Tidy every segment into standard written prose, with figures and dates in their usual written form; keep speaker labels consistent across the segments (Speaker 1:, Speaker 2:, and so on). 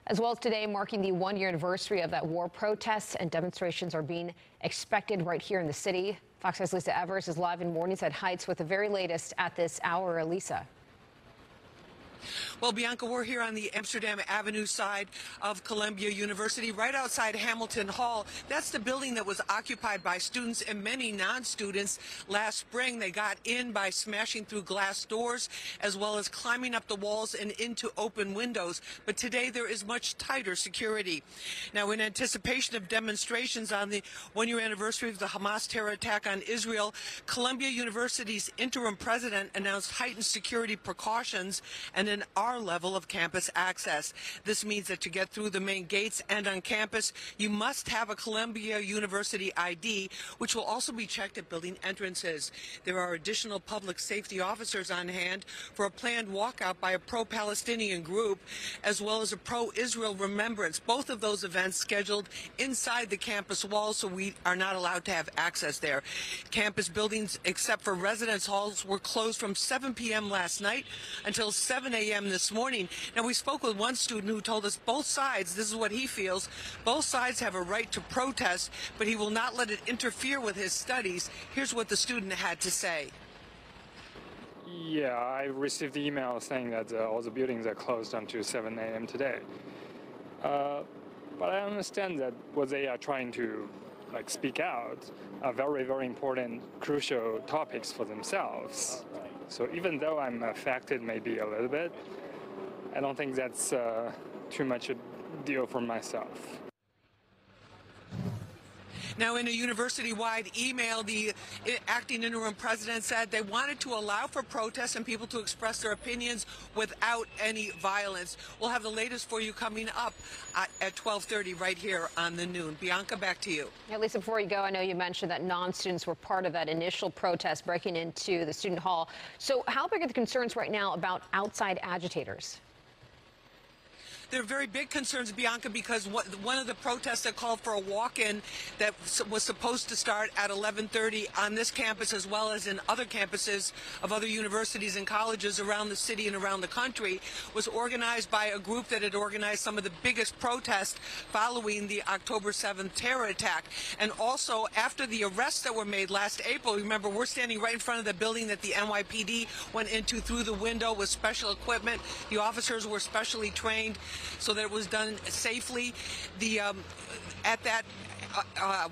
Speaker 1: As well as today, marking the one-year anniversary of that war, protests and demonstrations are being expected right here in the city. Fox 5's Lisa Evers is live in Mornings at Heights with the very latest at this hour. Lisa.
Speaker 2: Well, Bianca, we're here on the Amsterdam Avenue side of Columbia University, right outside Hamilton Hall. That's the building that was occupied by students and many non-students last spring. They got in by smashing through glass doors as well as climbing up the walls and into open windows. But today there is much tighter security. Now, in anticipation of demonstrations on the one-year anniversary of the Hamas terror attack on Israel, Columbia University's interim president announced heightened security precautions and an R level of campus access. This means that to get through the main gates and on campus, you must have a Columbia University ID, which will also be checked at building entrances. There are additional public safety officers on hand for a planned walkout by a pro-Palestinian group, as well as a pro-Israel remembrance. Both of those events scheduled inside the campus walls, so we are not allowed to have access there. Campus buildings, except for residence halls, were closed from 7 p.m. last night until 7 a.m. this morning. Now, we spoke with one student who told us both sides, this is what he feels, both sides have a right to protest, but he will not let it interfere with his studies. Here's what the student had to say.
Speaker 3: Yeah, I received the email saying that all the buildings are closed until 7 a.m. today. But I understand that what they are trying to speak out are very, very important, crucial topics for themselves. So even though I'm affected maybe a little bit, I don't think that's too much a deal for myself.
Speaker 2: Now, in a university-wide email, the acting interim president said they wanted to allow for protests and people to express their opinions without any violence. We'll have the latest for you coming up at 12:30 right here on The Noon. Bianca, back to you.
Speaker 1: Yeah, Lisa, before you go, I know you mentioned that non-students were part of that initial protest breaking into the student hall. So how big are the concerns right now about outside agitators?
Speaker 2: There are very big concerns, Bianca, because one of the protests that called for a walk-in that was supposed to start at 11:30 on this campus as well as in other campuses of other universities and colleges around the city and around the country was organized by a group that had organized some of the biggest protests following the October 7th terror attack. And also, after the arrests that were made last April, remember, we're standing right in front of the building that the NYPD went into through the window with special equipment. The officers were specially trained so that it was done safely.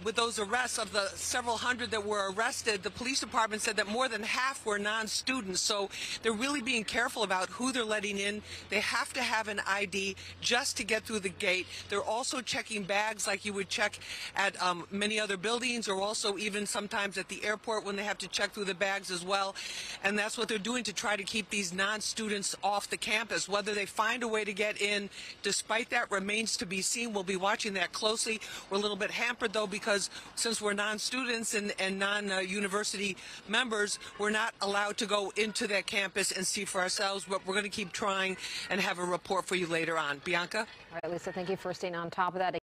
Speaker 2: With those arrests, of the several hundred that were arrested, the police department said that more than half were non-students. So they're really being careful about who they're letting in. They have to have an ID just to get through the gate. They're also checking bags like you would check at many other buildings, or also even sometimes at the airport when they have to check through the bags as well. And that's what they're doing to try to keep these non-students off the campus. Whether they find a way to get in despite that remains to be seen. We'll be watching that closely. We're a little bit hampered, though, because since we're non-students and non-university members, we're not allowed to go into that campus and see for ourselves, but we're going to keep trying and have a report for you later on. Bianca?
Speaker 1: All right, Lisa, thank you for staying on top of that.